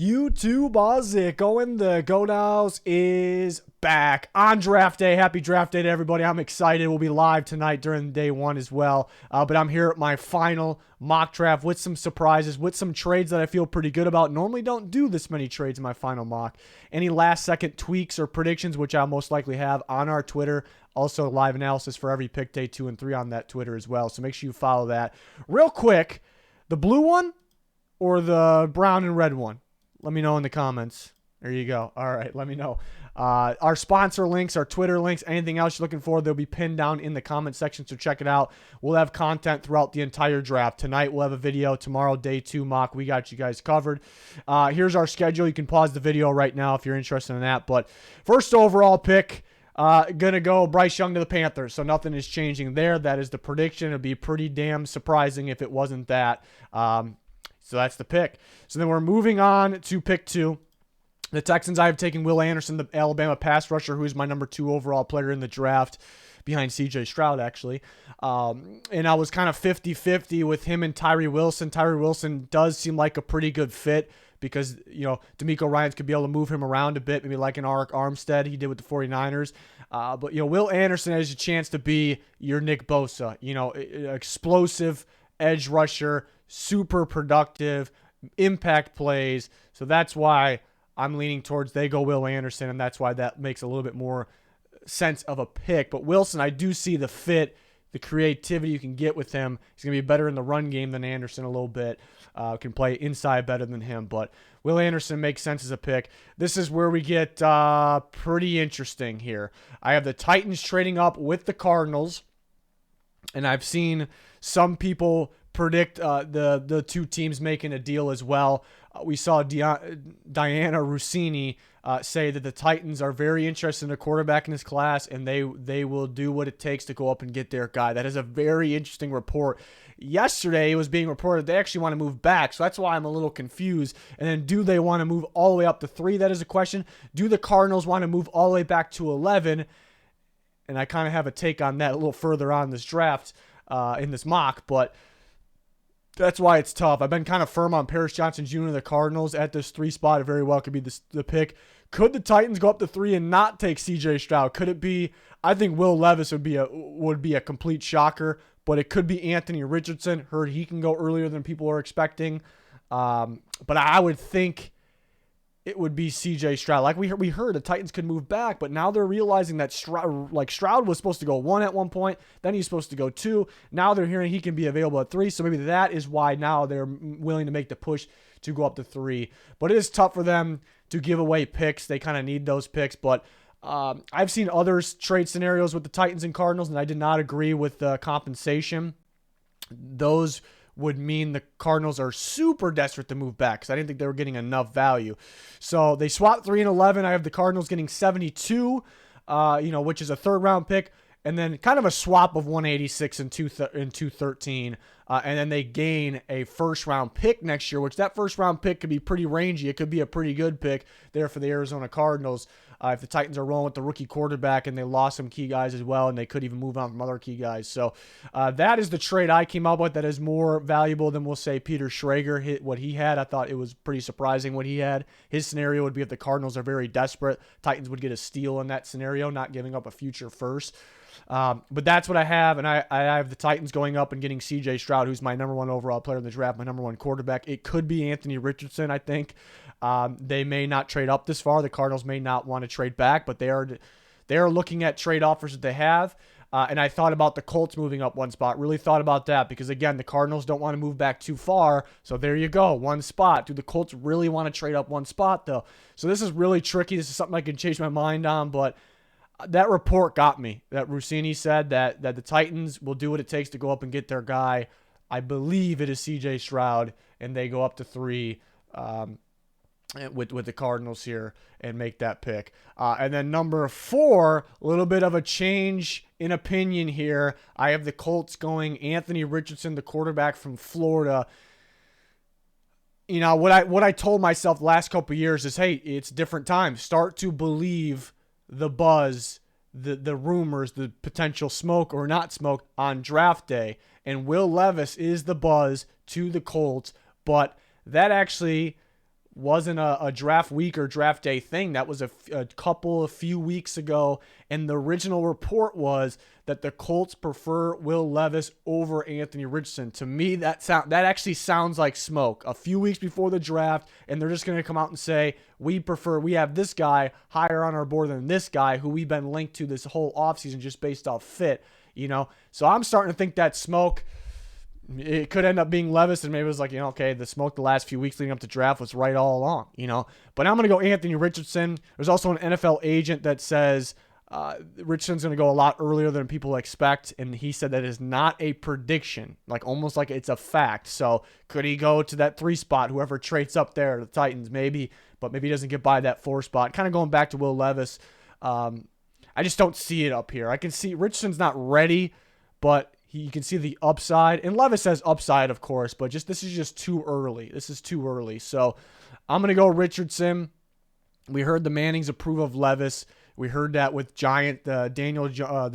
YouTube, how's it going? The Go Nows is back on draft day. Happy draft day to everybody. I'm excited. We'll be live tonight during day one as well. But I'm here at my final mock draft with some surprises, with some trades that I feel pretty good about. Normally don't do this many trades in my final mock. Any last second tweaks or predictions, which I'll most likely have on our Twitter. Also live analysis for every pick day 2 and 3 on that Twitter as well. So make sure you follow that. Real quick, the blue one or the brown and red one? Let me know in the comments. There you go. All right, let me know. Our sponsor links, our Twitter links, anything else you're looking for, they'll be pinned down in the comment section, so check it out. We'll have content throughout the entire draft. Tonight we'll have a video. Tomorrow, day 2 mock. We got you guys covered. Here's our schedule. You can pause the video right now if you're interested in that. But first overall pick, going to go Bryce Young to the Panthers, so nothing is changing there. That is the prediction. It would be pretty damn surprising if it wasn't that. So that's the pick. So then we're moving on to pick 2. The Texans, I have taken Will Anderson, the Alabama pass rusher, who is my number 2 overall player in the draft, behind C.J. Stroud, actually. And I was kind of 50-50 with him and Tyree Wilson. Tyree Wilson does seem like a pretty good fit because, you know, D'Amico Ryans could be able to move him around a bit, maybe like an Arik Armstead he did with the 49ers. But, you know, Will Anderson has a chance to be your Nick Bosa, you know, explosive edge rusher, super productive, impact plays. So that's why I'm leaning towards they go Will Anderson, and that's why that makes a little bit more sense of a pick. But Wilson, I do see the fit, the creativity you can get with him. He's going to be better in the run game than Anderson a little bit. Can play inside better than him. But Will Anderson makes sense as a pick. This is where we get pretty interesting here. I have the Titans trading up with the Cardinals, and I've seen some people predict the two teams making a deal as well. We saw Diana Rossini say that the Titans are very interested in a quarterback in this class, and they will do what it takes to go up and get their guy. That is a very interesting report. Yesterday, it was being reported they actually want to move back, so that's why I'm a little confused. And then do they want to move all the way up to 3? That is a question. Do the Cardinals want to move all the way back to 11? And I kind of have a take on that a little further on in this draft, in this mock, but that's why it's tough. I've been kind of firm on Paris Johnson Jr. The Cardinals at this 3 spot. It very well could be the pick. Could the Titans go up to 3 and not take C.J. Stroud? Could it be? I think Will Levis would be a complete shocker, but it could be Anthony Richardson. Heard he can go earlier than people are expecting, but I would think it would be C.J. Stroud. Like we heard the Titans could move back, but now they're realizing that Stroud was supposed to go 1 at one point, then he's supposed to go 2. Now they're hearing he can be available at 3, so maybe that is why now they're willing to make the push to go up to 3. But it is tough for them to give away picks. They kind of need those picks, but I've seen other trade scenarios with the Titans and Cardinals, and I did not agree with the compensation. Those would mean the Cardinals are super desperate to move back because I didn't think they were getting enough value. So they swapped 3 and 11. I have the Cardinals getting 72, which is a 3rd round pick, and then kind of a swap of 186 and 213. And then they gain a 1st round pick next year, which that 1st round pick could be pretty rangy. It could be a pretty good pick there for the Arizona Cardinals. If the Titans are rolling with the rookie quarterback and they lost some key guys as well, and they could even move on from other key guys. So that is the trade I came up with that is more valuable than, we'll say, Peter Schrager, what he had. I thought it was pretty surprising what he had. His scenario would be if the Cardinals are very desperate, Titans would get a steal in that scenario, not giving up a future first. But that's what I have, and I have the Titans going up and getting C.J. Stroud, who's my number 1 overall player in the draft, my number 1 quarterback. It could be Anthony Richardson, I think. They may not trade up this far. The Cardinals may not want to trade back, but they are looking at trade offers that they have. And I thought about the Colts moving up 1 spot. Really thought about that because, again, the Cardinals don't want to move back too far. So there you go, 1 spot. Do the Colts really want to trade up 1 spot, though? So this is really tricky. This is something I can change my mind on, but that report got me. That Rossini said that the Titans will do what it takes to go up and get their guy. I believe it is C.J. Stroud, and they go up to 3 with the Cardinals here and make that pick. And then number 4, a little bit of a change in opinion here. I have the Colts going Anthony Richardson, the quarterback from Florida. You know, what I told myself the last couple of years is, hey, it's different times. Start to believe the buzz, the rumors, the potential smoke or not smoke on draft day. And Will Levis is the buzz to the Colts, but that actually wasn't a draft week or draft day thing. That was a few weeks ago, and the original report was that the Colts prefer Will Levis over Anthony Richardson. To me, that actually sounds like smoke. A few weeks before the draft, and they're just going to come out and say, we have this guy higher on our board than this guy who we've been linked to this whole offseason just based off fit, you know? So I'm starting to think that's smoke. It could end up being Levis, and maybe it was like, you know, okay, the smoke the last few weeks leading up to draft was right all along, you know. But I'm going to go Anthony Richardson. There's also an NFL agent that says Richardson's going to go a lot earlier than people expect, and he said that is not a prediction, like almost like it's a fact. So could he go to that 3 spot, whoever trades up there, the Titans, maybe, but maybe he doesn't get by that 4 spot. Kind of going back to Will Levis. I just don't see it up here. I can see Richardson's not ready, but you can see the upside. And Levis has upside, of course, but this is just too early. This is too early. So I'm going to go Richardson. We heard the Mannings approve of Levis. We heard that with the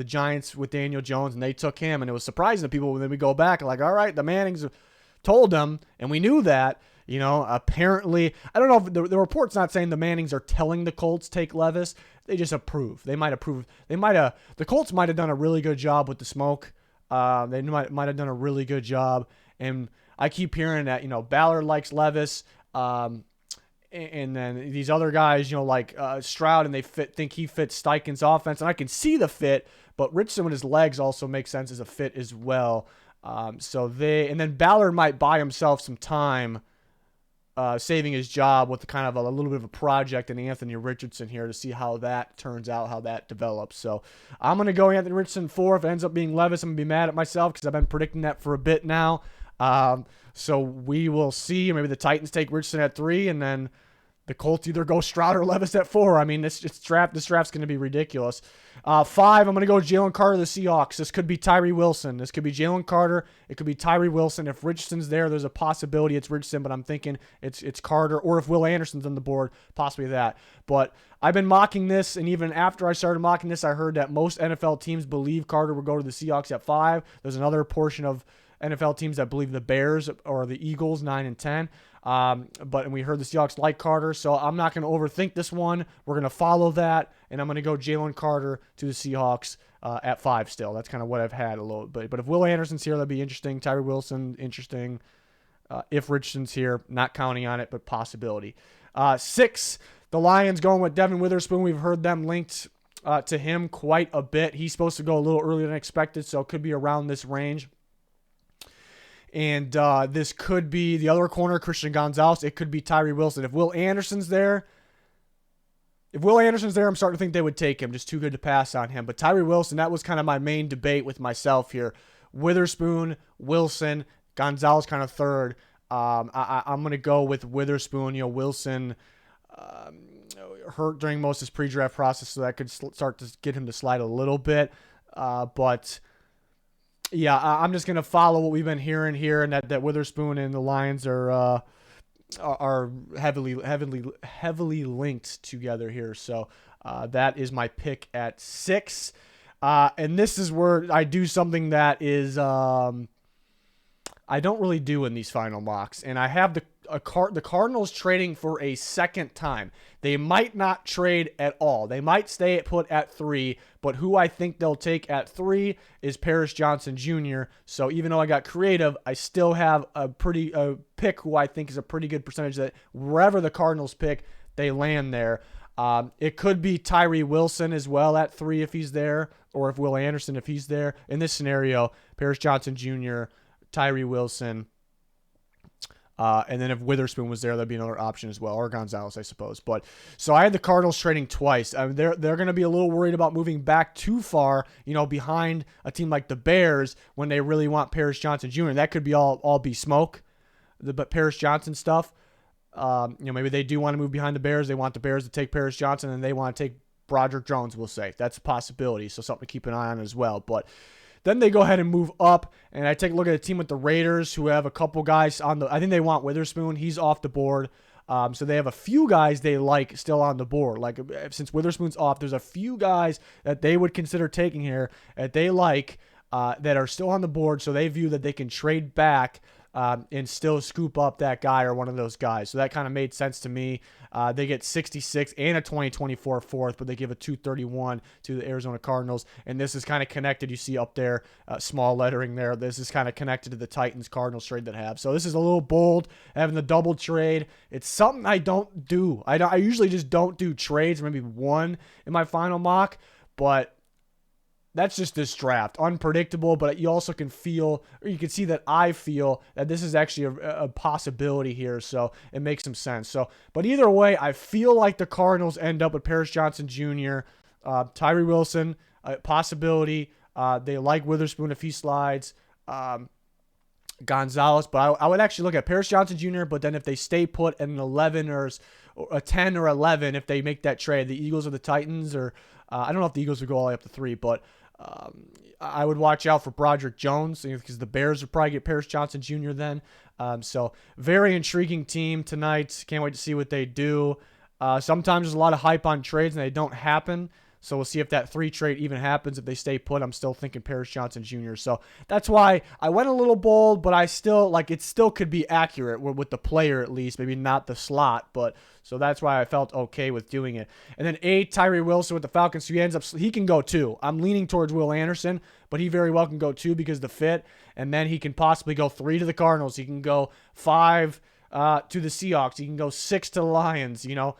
Giants with Daniel Jones, and they took him. And it was surprising to people when then we go back like, all right, the Mannings told them, and we knew that. You know, apparently, I don't know if the report's not saying the Mannings are telling the Colts take Levis. They just approve. They might approve. The Colts might have done a really good job with the smoke. They might have done a really good job, and I keep hearing that, you know, Ballard likes Levis, and then these other guys, you know, like Stroud, and they think he fits Steichen's offense, and I can see the fit, but Richardson with his legs also makes sense as a fit as well. And then Ballard might buy himself some time, saving his job with kind of a little bit of a project in Anthony Richardson here to see how that turns out, how that develops. So I'm going to go Anthony Richardson 4. If it ends up being Levis, I'm going to be mad at myself because I've been predicting that for a bit now. So we will see. Maybe the Titans take Richardson at 3, and then the Colts either go Stroud or Levis at 4. I mean, this draft's going to be ridiculous. 5, I'm going to go Jalen Carter of the Seahawks. This could be Tyree Wilson. This could be Jalen Carter. It could be Tyree Wilson. If Richardson's there's a possibility it's Richardson, but I'm thinking it's Carter. Or if Will Anderson's on the board, possibly that. But I've been mocking this, and even after I started mocking this, I heard that most NFL teams believe Carter will go to the Seahawks at 5. There's another portion of NFL teams that believe the Bears or the Eagles 9 and 10. But we heard the Seahawks like Carter, so I'm not going to overthink this one. We're going to follow that, and I'm going to go Jalen Carter to the Seahawks at 5 still. That's kind of what I've had a little bit. But if Will Anderson's here, that'd be interesting. Tyree Wilson, interesting. If Richardson's here, not counting on it, but possibility. 6, the Lions going with Devin Witherspoon. We've heard them linked to him quite a bit. He's supposed to go a little earlier than expected, so it could be around this range. And this could be the other corner, Christian Gonzalez. It could be Tyree Wilson. If Will Anderson's there, I'm starting to think they would take him. Just too good to pass on him. But Tyree Wilson, that was kind of my main debate with myself here. Witherspoon, Wilson, Gonzalez kind of third. I'm going to go with Witherspoon. You know, Wilson hurt during most of his pre-draft process, so that could start to get him to slide a little bit. But yeah, I'm just gonna follow what we've been hearing here, and that Witherspoon and the Lions are heavily linked together here. So that is my pick at 6, and this is where I do something that is I don't really do in these final mocks, and I have the Cardinals trading for a second time. They might not trade at all. They might stay put at 3, but who I think they'll take at 3 is Paris Johnson Jr. So even though I got creative, I still have a pick who I think is a pretty good percentage that wherever the Cardinals pick, they land there. It could be Tyree Wilson as well at 3 if he's there, or if Will Anderson if he's there. In this scenario, Paris Johnson Jr., Tyree Wilson, and then if Witherspoon was there, that'd be another option as well, or Gonzalez, I suppose. But so I had the Cardinals trading twice. I mean, they're going to be a little worried about moving back too far, you know, behind a team like the Bears when they really want Paris Johnson Jr. That could be all be smoke, but Paris Johnson stuff. You know, maybe they do want to move behind the Bears. They want the Bears to take Paris Johnson, and they want to take Broderick Jones. We'll say that's a possibility. So something to keep an eye on as well. But then they go ahead and move up, and I take a look at a team with the Raiders who have a couple guys on the – I think they want Witherspoon. He's off the board. So they have a few guys they like still on the board. Like, since Witherspoon's off, there's a few guys that they would consider taking here that they like that are still on the board, so they view that they can trade back and still scoop up that guy or one of those guys. So that kind of made sense to me. They get 66 and a 2024 fourth, but they give a 231 to the Arizona Cardinals. And this is kind of connected. You see up there, small lettering there. This is kind of connected to the Titans-Cardinals trade that have. So this is a little bold, having the double trade. It's something I don't do. I usually just don't do trades, maybe one in my final mock, but that's just this draft. Unpredictable, but you also can feel, or you can see that I feel that this is actually a possibility here, so it makes some sense. So, but either way, I feel like the Cardinals end up with Paris Johnson Jr., Tyree Wilson, possibility. They like Witherspoon if he slides. Gonzalez, but I would actually look at Paris Johnson Jr., but then if they stay put at an 11 or a 10 or 11, if they make that trade, the Eagles or the Titans, or I don't know if the Eagles would go all the way up to 3, but I would watch out for Broderick Jones because the Bears would probably get Paris Johnson Jr. then. So very intriguing team tonight. Can't wait to see what they do. Sometimes there's a lot of hype on trades and they don't happen. So we'll see if that 3 trade even happens. If they stay put, I'm still thinking Paris Johnson Jr. So that's why I went a little bold, but I still, like, it still could be accurate with the player at least, maybe not the slot, but so that's why I felt okay with doing it. And then 8, Tyree Wilson with the Falcons. So he can go 2. I'm leaning towards Will Anderson, but he very well can go 2 because of the fit. And then he can possibly go 3 to the Cardinals. He can go 5 to the Seahawks. He can go 6 to the Lions, you know.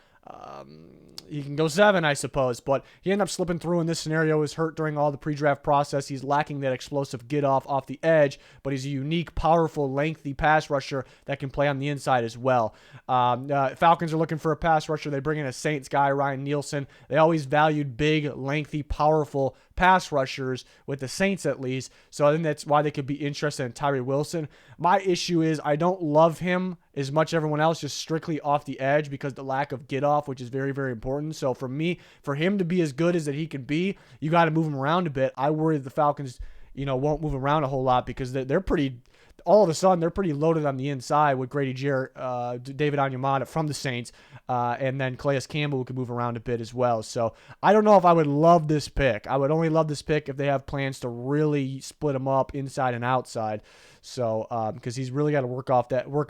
He can go 7, I suppose, but he ended up slipping through in this scenario. He was hurt during all the pre-draft process. He's lacking that explosive get-off the edge, but he's a unique, powerful, lengthy pass rusher that can play on the inside as well. Falcons are looking for a pass rusher. They bring in a Saints guy, Ryan Nielsen. They always valued big, lengthy, powerful pass rushers with the Saints at least, so I think that's why they could be interested in Tyree Wilson. My issue is I don't love him as much as everyone else, just strictly off the edge because the lack of get-off, which is very, very important. So for me, for him to be as good as that he can be, you got to move him around a bit. I worry that the Falcons, won't move around a whole lot because they're pretty, all of a sudden, they're pretty loaded on the inside with Grady Jarrett, David Onyemata from the Saints, and then Calais Campbell who can move around a bit as well. So I don't know if I would love this pick. I would only love this pick if they have plans to really split him up inside and outside. So because he's really got to work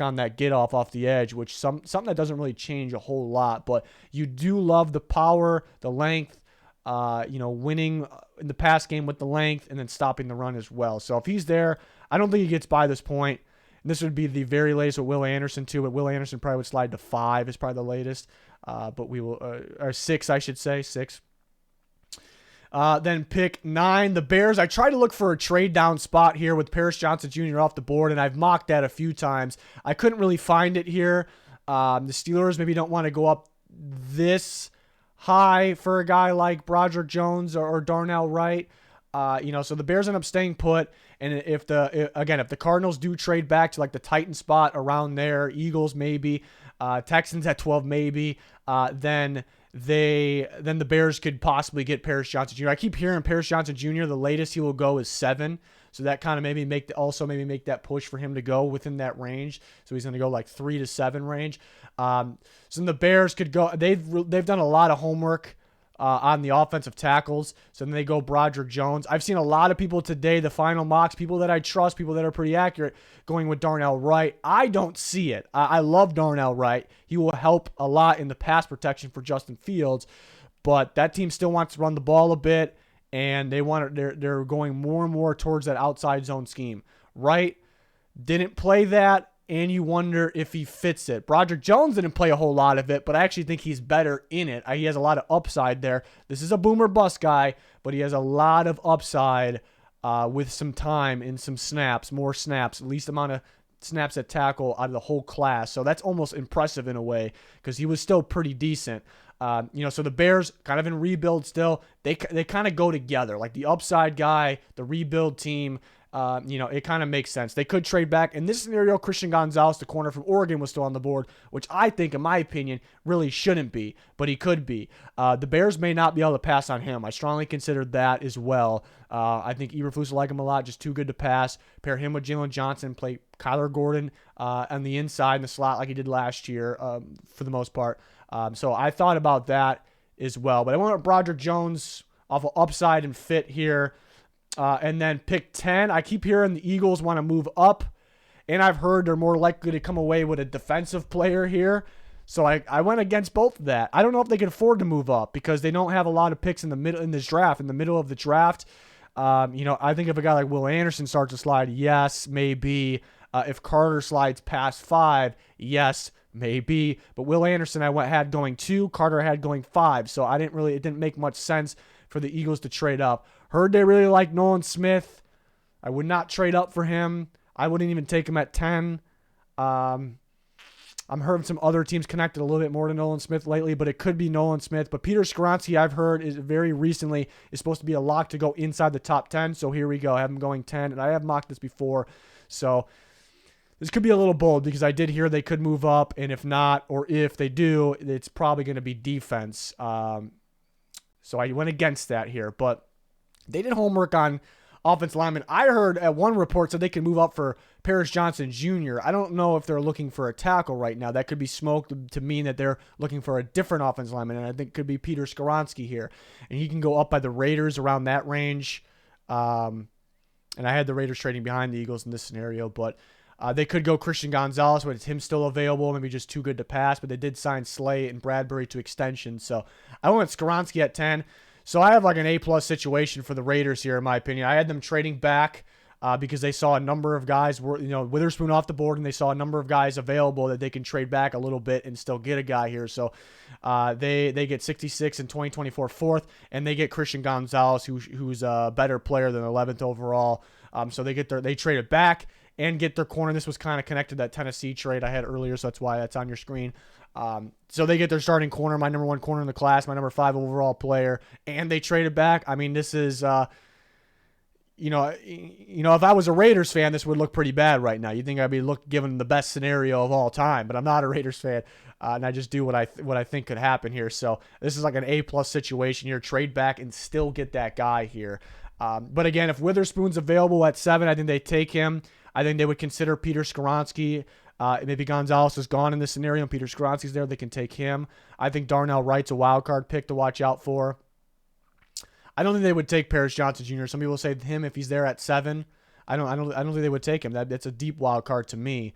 on that get off the edge, which something that doesn't really change a whole lot. But you do love the power, the length, winning in the pass game with the length and then stopping the run as well. So if he's there, I don't think he gets by this point. And this would be the very latest with Will Anderson too. But Will Anderson probably would slide to 5 is probably the latest. But we will, or 6, I should say, 6. Then pick 9, the Bears. I tried to look for a trade down spot here with Paris Johnson Jr. off the board, and I've mocked that a few times. I couldn't really find it here. The Steelers maybe don't want to go up this high for a guy like Broderick Jones or Darnell Wright. So the Bears end up staying put, and if the Cardinals do trade back to like the Titan spot around there, Eagles maybe, Texans at 12 maybe, then the Bears could possibly get Paris Johnson Jr. I keep hearing Paris Johnson Jr. the latest he will go is 7, so that kind of maybe make that push for him to go within that range. So he's going to go like 3 to 7 range. So then the Bears could go. They've done a lot of homework on the offensive tackles. So then they go Broderick Jones. I've seen a lot of people today, the final mocks, people that I trust, people that are pretty accurate, going with Darnell Wright. I don't see it. I love Darnell Wright. He will help a lot in the pass protection for Justin Fields, but that team still wants to run the ball a bit, and they're going more and more towards that outside zone scheme. Wright didn't play that, and you wonder if he fits it. Broderick Jones didn't play a whole lot of it, but I actually think he's better in it. He has a lot of upside there. This is a boomer bust guy, but he has a lot of upside with some time and some snaps, more snaps, least amount of snaps at tackle out of the whole class. So that's almost impressive in a way because he was still pretty decent. So the Bears kind of in rebuild still. They kind of go together, like the upside guy, the rebuild team. It kind of makes sense. They could trade back. In this scenario, Christian Gonzalez, the corner from Oregon, was still on the board, which I think, in my opinion, really shouldn't be, but he could be. The Bears may not be able to pass on him. I strongly considered that as well. I think Eberflus will like him a lot, just too good to pass. Pair him with Jalen Johnson, play Kyler Gordon on the inside in the slot like he did last year for the most part. So I thought about that as well. But I went with Broderick Jones off of upside and fit here. And then pick 10. I keep hearing the Eagles want to move up. And I've heard they're more likely to come away with a defensive player here. So I went against both of that. I don't know if they can afford to move up because they don't have a lot of picks in the middle in this draft. In the middle of the draft, I think if a guy like Will Anderson starts to slide, yes, maybe. If Carter slides past 5, yes, maybe. But Will Anderson I had going 2, Carter had going 5. So it didn't make much sense for the Eagles to trade up. Heard they really like Nolan Smith. I would not trade up for him. I wouldn't even take him at 10. I'm heard some other teams connected a little bit more to Nolan Smith lately, but it could be Nolan Smith. But Peter Skoronsky, I've heard, is very recently is supposed to be a lock to go inside the top 10. So here we go. I have him going 10, and I have mocked this before. So this could be a little bold because I did hear they could move up, and if not, or if they do, it's probably going to be defense. So I went against that here, but they did homework on offense lineman. I heard at one report said they could move up for Paris Johnson Jr. I don't know if they're looking for a tackle right now. That could be smoked to mean that they're looking for a different offense lineman, and I think it could be Peter Skoronsky here. And he can go up by the Raiders around that range. And I had the Raiders trading behind the Eagles in this scenario, but they could go Christian Gonzalez, but it's him still available, maybe just too good to pass, but they did sign Slay and Bradbury to extension. So I went Skoronsky at 10. So I have like an A-plus situation for the Raiders here, in my opinion. I had them trading back because they saw a number of guys, Witherspoon off the board, and they saw a number of guys available that they can trade back a little bit and still get a guy here. So they get 66 in 2024 fourth, and they get Christian Gonzalez, who's a better player than 11th overall. So they trade it back and get their corner. This was kind of connected to that Tennessee trade I had earlier, so that's why that's on your screen. So they get their starting corner, my number 1 corner in the class, my number 5 overall player, and they trade it back. I mean, this is, if I was a Raiders fan, this would look pretty bad right now. You'd think I'd be given the best scenario of all time, but I'm not a Raiders fan, and I just do what I think could happen here. So this is like an A-plus situation here. Trade back and still get that guy here. But again, if Witherspoon's available at 7, I think they take him. I think they would consider Peter Skoronsky. Maybe Gonzalez is gone in this scenario and Peter Skoronsky's there. They can take him. I think Darnell Wright's a wild card pick to watch out for. I don't think they would take Paris Johnson Jr. Some people say him if he's there at 7. I don't think they would take him. That's a deep wild card to me.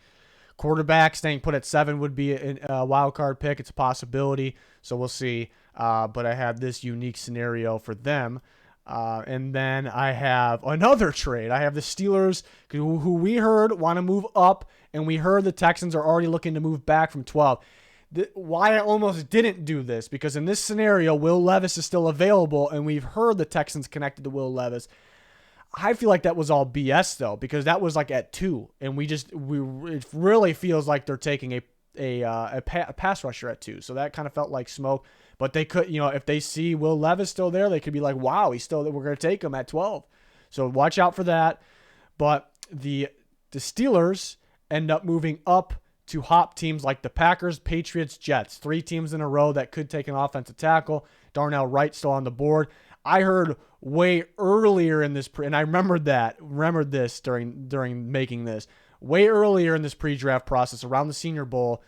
Quarterback staying put at 7 would be a wild card pick. It's a possibility. So we'll see. But I have this unique scenario for them. And then I have another trade. I have the Steelers, who we heard want to move up, and we heard the Texans are already looking to move back from 12. Why I almost didn't do this, because in this scenario, Will Levis is still available, and we've heard the Texans connected to Will Levis. I feel like that was all BS, though, because that was like at 2, and it really feels like they're taking a pass rusher at 2, so that kind of felt like smoke. But they could, if they see Will Levis still there, they could be like, wow, we're going to take him at 12. So watch out for that. But the Steelers end up moving up to hop teams like the Packers, Patriots, Jets. 3 teams in a row that could take an offensive tackle. Darnell Wright still on the board. I heard way earlier in this, and I remembered this during making this, way earlier in this pre-draft process around the Senior Bowl,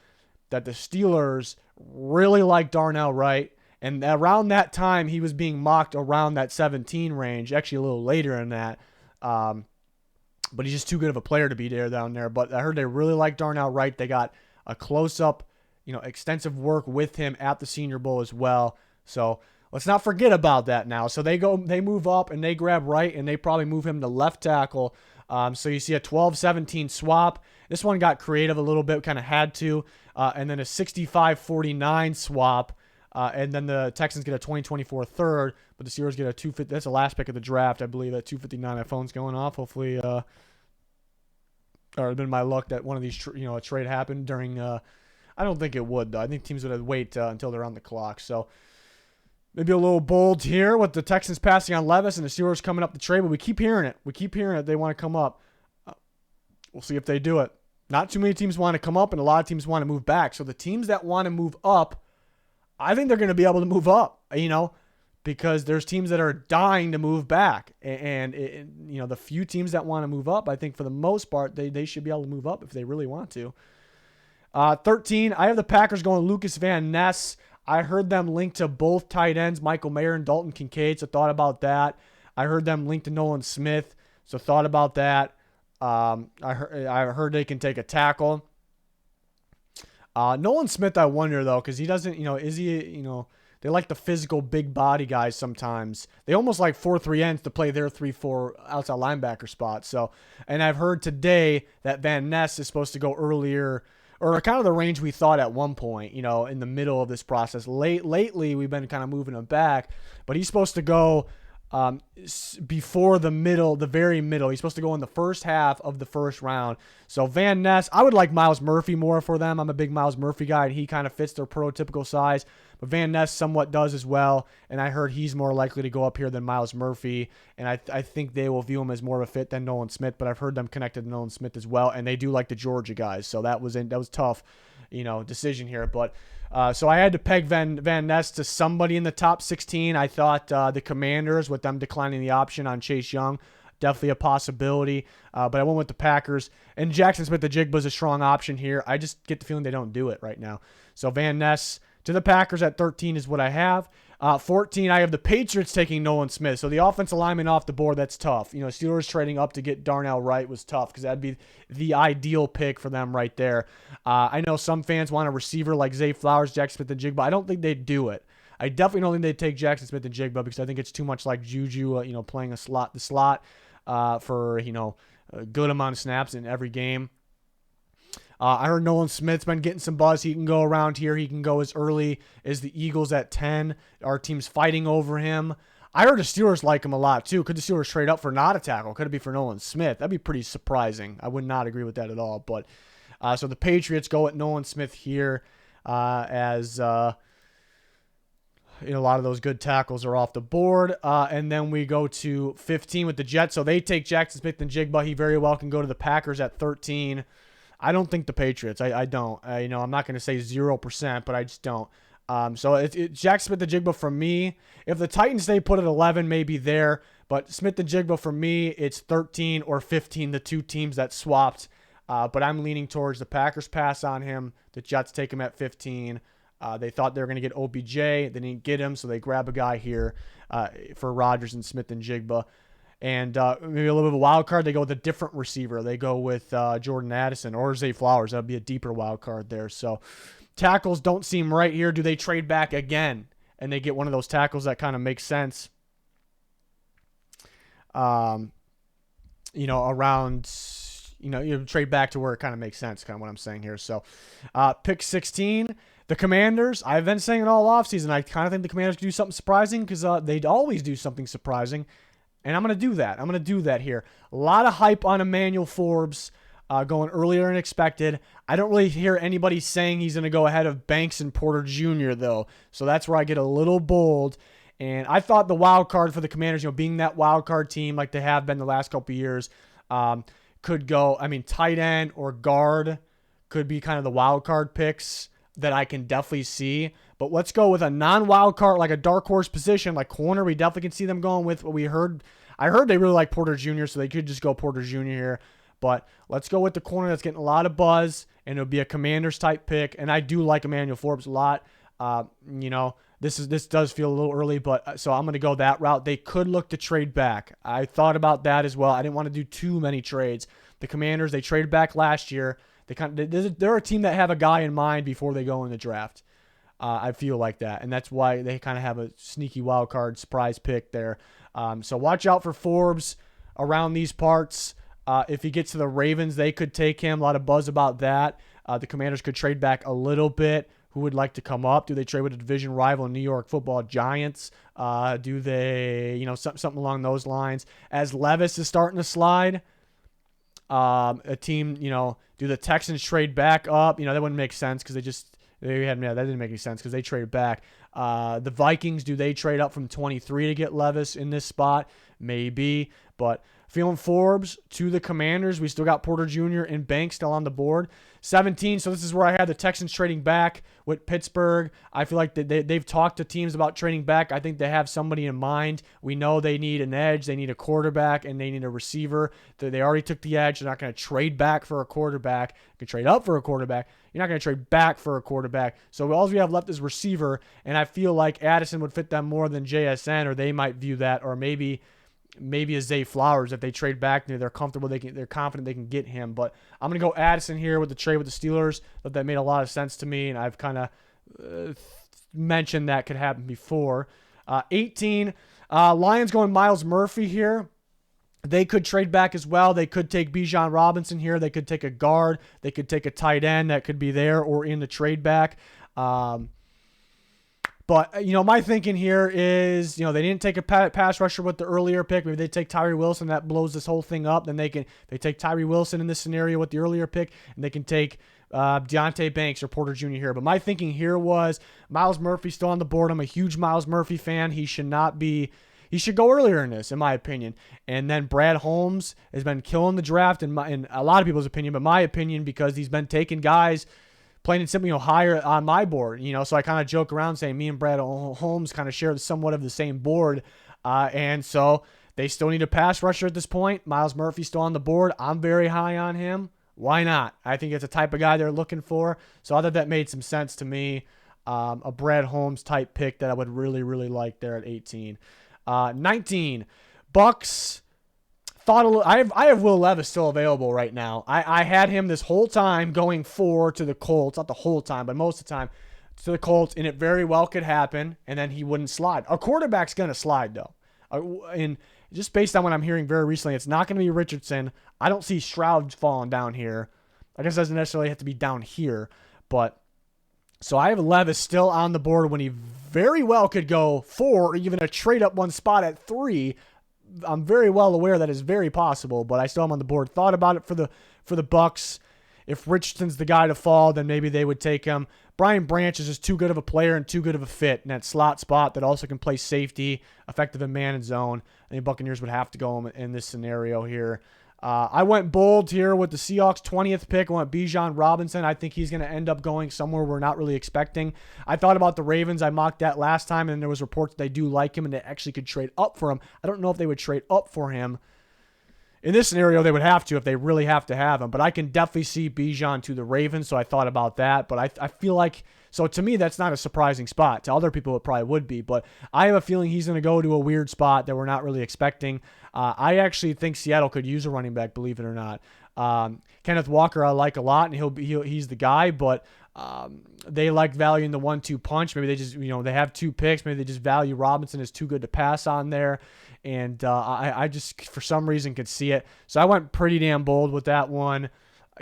that the Steelers really like Darnell Wright, and around that time he was being mocked around that 17 range, actually a little later than that, but he's just too good of a player to be down there. But I heard they really like Darnell Wright. They got a close-up, extensive work with him at the Senior Bowl as well, so let's not forget about that now. So they move up and they grab Wright, and they probably move him to left tackle. So you see a 12-17 swap. This one got creative a little bit, kind of had to. And then a 65-49 swap. And then the Texans get a 2024 third, but the Steelers get a 250. That's the last pick of the draft, I believe, at 259. My phone's going off. Hopefully, or it's been my luck that one of these, a trade happened during. I don't think it would, though. I think teams would wait until they're on the clock. So maybe a little bold here with the Texans passing on Levis and the Steelers coming up the trade, but we keep hearing it. They want to come up. We'll see if they do it. Not too many teams want to come up, and a lot of teams want to move back. So the teams that want to move up, I think they're going to be able to move up, because there's teams that are dying to move back. And the few teams that want to move up, I think for the most part, they should be able to move up if they really want to. 13, I have the Packers going Lucas Van Ness. I heard them linked to both tight ends, Michael Mayer and Dalton Kincaid, so thought about that. I heard them linked to Nolan Smith, so thought about that. I heard they can take a tackle. Nolan Smith, I wonder, though, because he doesn't, is he, they like the physical big body guys sometimes. They almost like 4-3 ends to play their 3-4 outside linebacker spot. So, and I've heard today that Van Ness is supposed to go earlier, or kind of the range we thought at one point, in the middle of this process. Lately, we've been kind of moving him back, but he's supposed to go before the very middle. He's supposed to go in the first half of the first round. So Van Ness, I would like Myles Murphy more for them. I'm a big Myles Murphy guy, and he kind of fits their prototypical size. But Van Ness somewhat does as well, and I heard he's more likely to go up here than Myles Murphy, and I think they will view him as more of a fit than Nolan Smith, but I've heard them connected to Nolan Smith as well, and they do like the Georgia guys, so that was tough, decision here. But so I had to peg Van Ness to somebody in the top 16. I thought the Commanders, with them declining the option on Chase Young, definitely a possibility. But I went with the Packers. And Jackson Smith-Njigba is a strong option here. I just get the feeling they don't do it right now. So Van Ness to the Packers at 13 is what I have. 14, I have the Patriots taking Nolan Smith. So the offensive lineman off the board, that's tough. Steelers trading up to get Darnell Wright was tough because that'd be the ideal pick for them right there. I know some fans want a receiver like Zay Flowers, Jackson Smith-Njigba. I don't think they'd do it. I definitely don't think they'd take Jackson Smith-Njigba because I think it's too much like Juju, playing the slot for, a good amount of snaps in every game. I heard Nolan Smith's been getting some buzz. He can go around here. He can go as early as the Eagles at 10. Our team's fighting over him. I heard the Steelers like him a lot, too. Could the Steelers trade up for not a tackle? Could it be for Nolan Smith? That'd be pretty surprising. I would not agree with that at all. But so the Patriots go at Nolan Smith here as a lot of those good tackles are off the board. And then we go to 15 with the Jets. So they take Jackson Smith-Njigba. He very well can go to the Packers at 13. I don't think the Patriots. I don't. I'm not going to say 0%, but I just don't. So it's Jackson Smith-Njigba for me. If the Titans stay put at 11, maybe there. But Smith-Njigba for me, it's 13 or 15, the two teams that swapped. But I'm leaning towards the Packers pass on him. The Jets take him at 15. They thought they were going to get OBJ. They didn't get him, so they grab a guy here for Rodgers and Smith-Njigba. And maybe a little bit of a wild card. They go with a different receiver. They go with Jordan Addison or Zay Flowers. That would be a deeper wild card there. So tackles don't seem right here. Do they trade back again? And they get one of those tackles that kind of makes sense. Around, you trade back to where it kind of makes sense, kind of what I'm saying here. So pick 16. The Commanders, I've been saying it all offseason. I kind of think the Commanders could do something surprising because they'd always do something surprising. And I'm going to do that. I'm going to do that here. A lot of hype on Emmanuel Forbes going earlier than expected. I don't really hear anybody saying he's going to go ahead of Banks and Porter Jr., though. So that's where I get a little bold. And I thought the wild card for the Commanders, being that wild card team like they have been the last couple of years, could go, tight end or guard could be kind of the wild card picks that I can definitely see. But let's go with a non-wild card, like a dark horse position, like corner. We definitely can see them going with what we heard. I heard they really like Porter Jr., so they could just go Porter Jr. here. But let's go with the corner that's getting a lot of buzz, and it'll be a Commanders type pick. And I do like Emmanuel Forbes a lot. This does feel a little early, but so I'm going to go that route. They could look to trade back. I thought about that as well. I didn't want to do too many trades. The Commanders, they traded back last year. They're a team that have a guy in mind before they go in the draft. I feel like that, and that's why they kind of have a sneaky wild card surprise pick there. So watch out for Forbes around these parts. If he gets to the Ravens, they could take him. A lot of buzz about that. The Commanders could trade back a little bit. Who would like to come up? Do they trade with a division rival, New York Football Giants? Do they, something along those lines? As Levis is starting to slide, a team, do the Texans trade back up? That wouldn't make sense because that didn't make any sense because they traded back. The Vikings, do they trade up from 23 to get Levis in this spot? Maybe, but feeling Forbes to the Commanders. We still got Porter Jr. and Banks still on the board. 17, so this is where I had the Texans trading back with Pittsburgh. I feel like they've talked to teams about trading back. I think they have somebody in mind. We know they need an edge, they need a quarterback, and they need a receiver. They already took the edge. They're not going to trade back for a quarterback. You can trade up for a quarterback. You're not going to trade back for a quarterback. So all we have left is receiver, and I feel like Addison would fit them more than JSN, or they might view that, or maybe maybe a Zay Flowers if they trade back. They're comfortable. They're confident they can get him. But I'm going to go Addison here with the trade with the Steelers. Thought that made a lot of sense to me, and I've kind of mentioned that could happen before. 18, Lions going Myles Murphy here. They could trade back as well. They could take Bijan Robinson here. They could take a guard. They could take a tight end that could be there or in the trade back. But, my thinking here is, they didn't take a pass rusher with the earlier pick. Maybe they take Tyree Wilson. That blows this whole thing up. Then they take Tyree Wilson in this scenario with the earlier pick, and they can take Deontay Banks or Porter Jr. here. But my thinking here was Myles Murphy still on the board. I'm a huge Myles Murphy fan. He should go earlier in this, in my opinion. And then Brad Holmes has been killing the draft in a lot of people's opinion, but my opinion, because he's been taking guys plain and simply, higher on my board. So I kind of joke around saying me and Brad Holmes kind of share somewhat of the same board. And so they still need a pass rusher at this point. Myles Murphy's still on the board. I'm very high on him. Why not? I think it's a type of guy they're looking for. So I thought that made some sense to me. A Brad Holmes type pick that I would really, really like there at 18. 19, Bucks. I have Will Levis still available right now. I had him this whole time going 4 to the Colts. Not the whole time, but most of the time to the Colts, and it very well could happen, and then he wouldn't slide. A quarterback's going to slide, though. And just based on what I'm hearing very recently, it's not going to be Richardson. I don't see Stroud falling down here. I guess it doesn't necessarily have to be down here, but so I have Levis still on the board when he very well could go 4 or even a trade up one spot at 3. I'm very well aware that is very possible, but I still am on the board. Thought about it for the Bucks. If Richardson's the guy to fall, then maybe they would take him. Brian Branch is just too good of a player and too good of a fit in that slot spot that also can play safety, effective in man and zone. I think Buccaneers would have to go in this scenario here. I went bold here with the Seahawks 20th pick. I went Bijan Robinson. I think he's going to end up going somewhere we're not really expecting. I thought about the Ravens. I mocked that last time, and there was reports that they do like him and they actually could trade up for him. I don't know if they would trade up for him. In this scenario, they would have to if they really have to have him. But I can definitely see Bijan to the Ravens, so I thought about that. But I feel like, so to me, that's not a surprising spot. To other people, it probably would be. But I have a feeling he's going to go to a weird spot that we're not really expecting. I actually think Seattle could use a running back, believe it or not. Kenneth Walker I like a lot, and he's the guy. But they like valuing the 1-2 punch. Maybe they just, they have 2 picks. Maybe they just value Robinson as too good to pass on there. And I just, for some reason, could see it. So I went pretty damn bold with that one.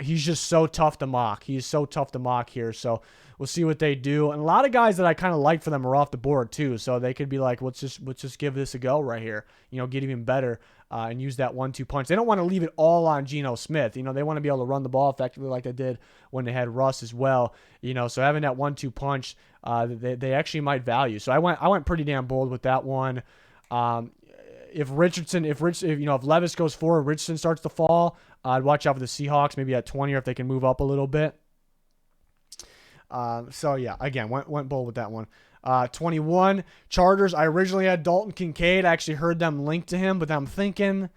He's just so tough to mock. He's so tough to mock here. So we'll see what they do. And a lot of guys that I kind of like for them are off the board too. So they could be like, let's just give this a go right here. Get even better and use that 1-2 punch. They don't want to leave it all on Geno Smith. They want to be able to run the ball effectively like they did when they had Russ as well. So having that 1-2 punch, they actually might value. So I went pretty damn bold with that one. If Levis goes forward, Richardson starts to fall, I'd watch out for the Seahawks, maybe at 20 or if they can move up a little bit. So yeah, again, went bold with that one. 21, Chargers. I originally had Dalton Kincaid. I actually heard them linked to him, but I'm thinking,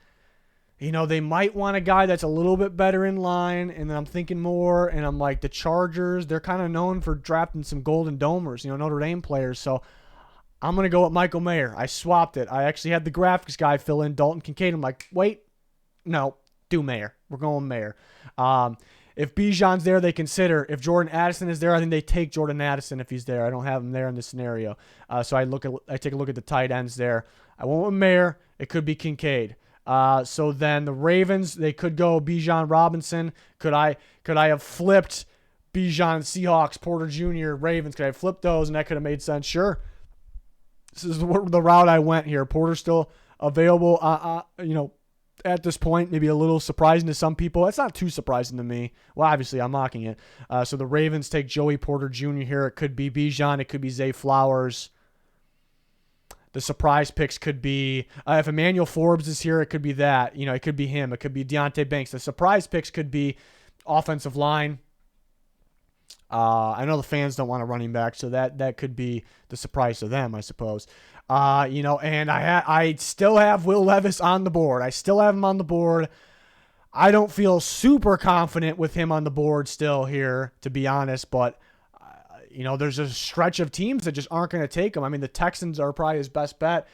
they might want a guy that's a little bit better in line, and then I'm thinking more, and I'm like, the Chargers, they're kind of known for drafting some Golden Domers, Notre Dame players, so I'm going to go with Michael Mayer. I swapped it. I actually had the graphics guy fill in Dalton Kincaid. I'm like, wait, no, do Mayer. We're going Mayer. If Bijan's there, they consider. If Jordan Addison is there, I think they take Jordan Addison if he's there. I don't have him there in this scenario. So I take a look at the tight ends there. I went with Mayer. It could be Kincaid. So then the Ravens, they could go Bijan Robinson. Could I have flipped Bijan Seahawks, Porter Jr., Ravens? Could I have flipped those and that could have made sense? Sure. This is the route I went here. Porter's still available, at this point. Maybe a little surprising to some people. It's not too surprising to me. Well, obviously, I'm mocking it. So the Ravens take Joey Porter Jr. here. It could be Bijan. It could be Zay Flowers. The surprise picks could be, if Emmanuel Forbes is here, it could be that. It could be him. It could be Deontay Banks. The surprise picks could be offensive line. I know the fans don't want a running back, so that could be the surprise to them, I suppose. And I still have Will Levis on the board. I still have him on the board. I don't feel super confident with him on the board still here, to be honest, but there's a stretch of teams that just aren't going to take him. I mean, the Texans are probably his best bet.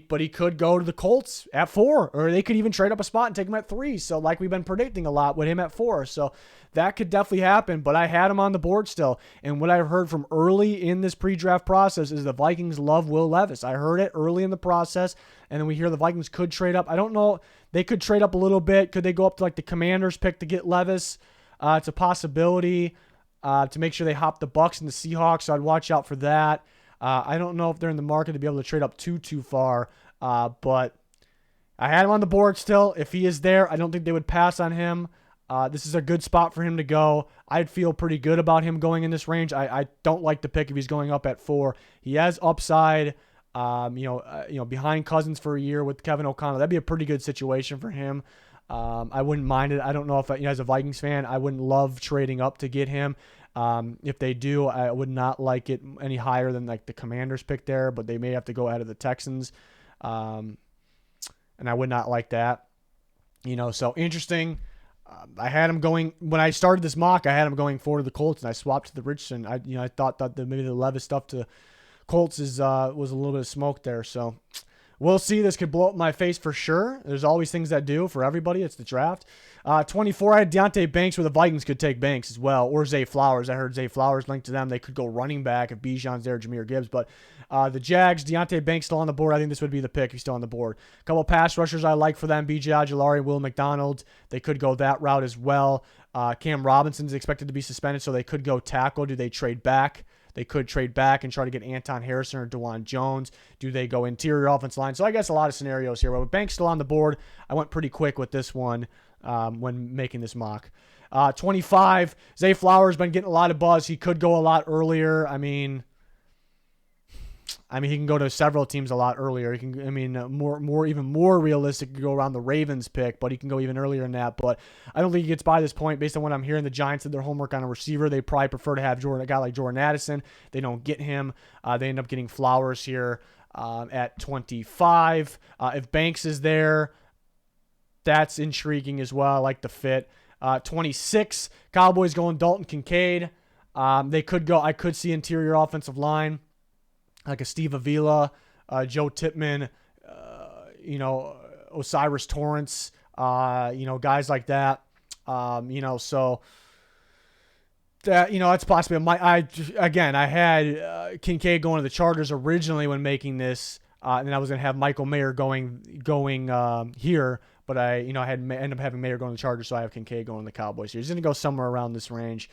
but he could go to the Colts at 4, or they could even trade up a spot and take him at 3. So like we've been predicting a lot with him at 4. So that could definitely happen, but I had him on the board still. And what I've heard from early in this pre-draft process is the Vikings love Will Levis. I heard it early in the process, and then we hear the Vikings could trade up. I don't know. They could trade up a little bit. Could they go up to like the Commanders pick to get Levis? It's a possibility to make sure they hop the Bucs and the Seahawks, so I'd watch out for that. I don't know if they're in the market to be able to trade up too far, but I had him on the board still. If he is there, I don't think they would pass on him. This is a good spot for him to go. I'd feel pretty good about him going in this range. I don't like the pick if he's going up at 4. He has upside, behind Cousins for a year with Kevin O'Connell. That'd be a pretty good situation for him. I wouldn't mind it. I don't know if, as a Vikings fan, I wouldn't love trading up to get him. If they do, I would not like it any higher than like the Commanders pick there, but they may have to go ahead of the Texans. And I would not like that. So interesting. I had him going, when I started this mock, I had him going 4 to the Colts, and I swapped to the Richardson. I thought that maybe the Levis stuff to Colts was a little bit of smoke there. So we'll see. This could blow up my face for sure. There's always things that do for everybody. It's the draft. 24, I had Deonte Banks, where the Vikings could take Banks as well, or Zay Flowers. I heard Zay Flowers linked to them. They could go running back if Bijan's there, Jahmyr Gibbs. But the Jags, Deonte Banks still on the board. I think this would be the pick. He's still on the board. A couple pass rushers I like for them, B.J. Ojulari and Will McDonald. They could go that route as well. Cam Robinson's expected to be suspended, so they could go tackle. Do they trade back? They could trade back and try to get Anton Harrison or DeJuan Jones. Do they go interior offensive line? So I guess a lot of scenarios here. But with Banks still on the board, I went pretty quick with this one when making this mock. 25, Zay Flowers been getting a lot of buzz. He could go a lot earlier. I mean, he can go to several teams a lot earlier. He can, even more realistic to go around the Ravens pick, but he can go even earlier than that. But I don't think he gets by this point based on what I'm hearing. The Giants did their homework on a receiver. They probably prefer to have a guy like Jordan Addison. They don't get him. They end up getting Flowers here at 25. If Banks is there, that's intriguing as well. I like the fit. 26, Cowboys going Dalton Kincaid. They could go. I could see interior offensive line, like a Steve Avila, Joe Tippmann, Osiris Torrance, guys like that. So that, it's possibly I had Kincaid going to the Chargers originally when making this, and then I was gonna have Michael Mayer going here, but I end up having Mayer going to the Chargers, so I have Kincaid going to the Cowboys here. He's gonna go somewhere around this range.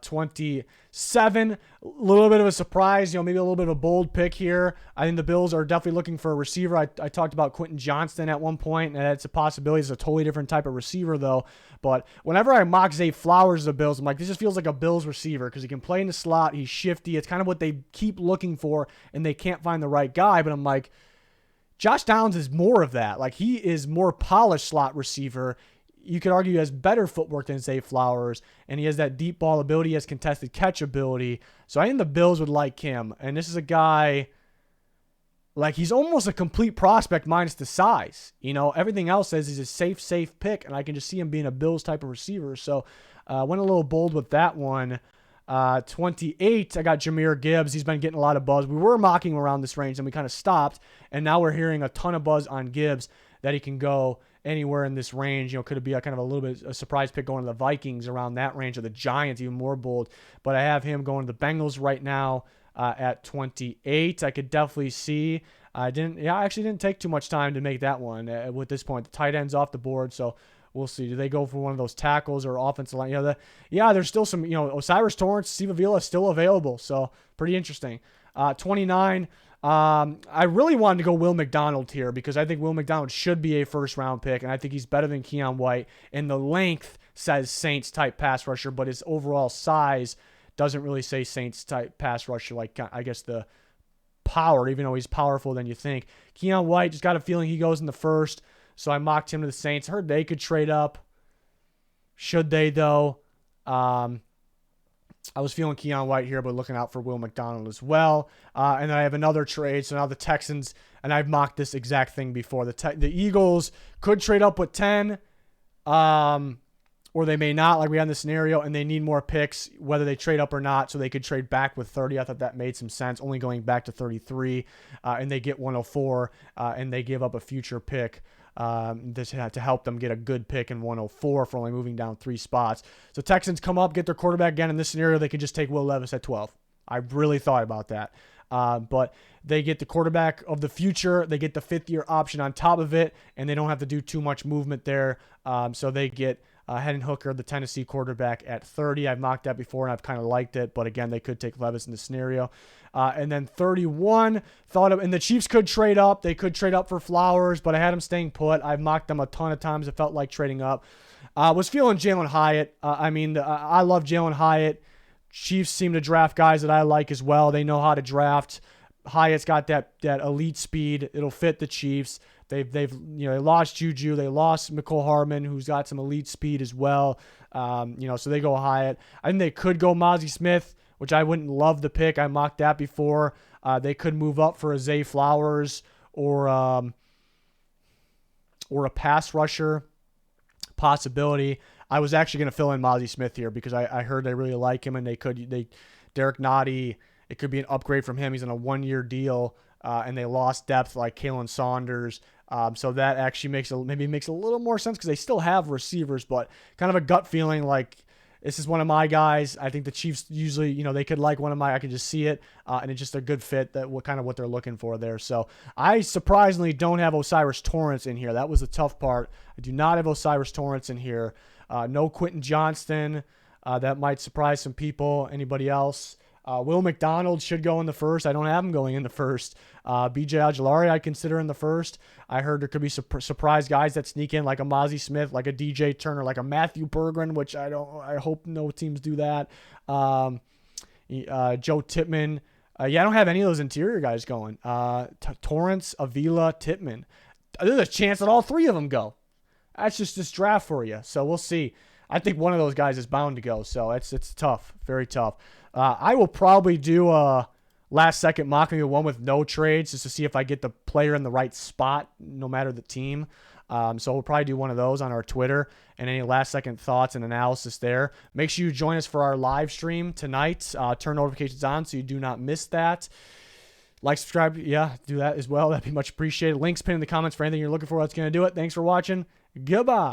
27, a little bit of a surprise, maybe a little bit of a bold pick here. I think the Bills are definitely looking for a receiver. I talked about Quentin Johnston at one point, and that's a possibility. It's a totally different type of receiver, though. But whenever I mock Zay Flowers of the Bills, I'm like, this just feels like a Bills receiver because he can play in the slot. He's shifty. It's kind of what they keep looking for, and they can't find the right guy. But I'm like, Josh Downs is more of that. Like, he is more polished slot receiver. You could argue he has better footwork than Zay Flowers, and he has that deep ball ability, he has contested catch ability. So I think the Bills would like him. And this is a guy, like, he's almost a complete prospect minus the size. Everything else says he's a safe pick, and I can just see him being a Bills type of receiver. So went a little bold with that one. 28, I got Jahmyr Gibbs. He's been getting a lot of buzz. We were mocking him around this range, and we kind of stopped, and now we're hearing a ton of buzz on Gibbs that he can go anywhere in this range. Could it be a kind of a little bit a surprise pick going to the Vikings around that range, or the Giants, even more bold. But I have him going to the Bengals right now at 28. I could definitely see. I actually didn't take too much time to make that one with this point. The tight end's off the board, so we'll see. Do they go for one of those tackles or offensive line? There's still some, Osiris Torrance, Steve Avila is still available, so pretty interesting. 29, I really wanted to go Will McDonald here because I think Will McDonald should be a first-round pick, and I think he's better than Keion White. And the length says Saints-type pass rusher, but his overall size doesn't really say Saints-type pass rusher, like I guess the power, even though he's powerful than you think. Keion White, just got a feeling he goes in the first, so I mocked him to the Saints. Heard they could trade up. Should they, though? I was feeling Keion White here, but looking out for Will McDonald as well. And then I have another trade. So now the Texans, and I've mocked this exact thing before. The Eagles could trade up with 10. or they may not, like we had in the scenario, and they need more picks, whether they trade up or not, so they could trade back with 30. I thought that made some sense, only going back to 33, and they get 104, and they give up a future pick to help them get a good pick in 104 for only moving down 3 spots. So Texans come up, get their quarterback again. In this scenario, they could just take Will Levis at 12. I really thought about that. But they get the quarterback of the future. They get the 5th-year option on top of it, and they don't have to do too much movement there. So they get Hendon Hooker, the Tennessee quarterback, at 30. I've mocked that before, and I've kind of liked it. But, again, they could take Levis in this scenario. And then 31, and the Chiefs could trade up. They could trade up for Flowers, but I had them staying put. I've mocked them a ton of times. It felt like trading up. Was feeling Jalen Hyatt. I love Jalen Hyatt. Chiefs seem to draft guys that I like as well. They know how to draft. Hyatt's got that elite speed. It'll fit the Chiefs. They lost Juju. They lost McCole Hardman, who's got some elite speed as well. So they go Hyatt. I think they could go Mozzie Smith, which I wouldn't love the pick. I mocked that before. They could move up for a Zay Flowers or a pass rusher possibility. I was actually going to fill in Mozzie Smith here because I heard they really like him, and Derek Nottie, it could be an upgrade from him. He's on a 1-year deal, and they lost depth like Kalen Saunders. So that actually makes a little more sense because they still have receivers, but kind of a gut feeling like this is one of my guys. I think the Chiefs usually, they could like one of my, I could just see it, and it's just a good fit what they're looking for there. So I surprisingly don't have O'Cyrus Torrence in here. That was the tough part. I do not have O'Cyrus Torrence in here. No Quentin Johnston. That might surprise some people. Anybody else? Will McDonald should go in the first. I don't have him going in the first. BJ Ojulari I'd consider in the first. I heard there could be surprise guys that sneak in, like a Mozzie Smith, like a DJ Turner, like a Matthew Bergeron, which I hope no teams do that. Joe Tippmann. I don't have any of those interior guys going. Torrance, Avila, Tippmann. There's a chance that all 3 of them go. That's just this draft for you. So we'll see. I think one of those guys is bound to go. So it's tough, very tough. I will probably do a last-second mock, maybe one with no trades, just to see if I get the player in the right spot, no matter the team. So we'll probably do one of those on our Twitter, and any last-second thoughts and analysis there. Make sure you join us for our live stream tonight. Turn notifications on so you do not miss that. Like, subscribe, do that as well. That'd be much appreciated. Links pinned in the comments for anything you're looking for. That's going to do it. Thanks for watching. Goodbye.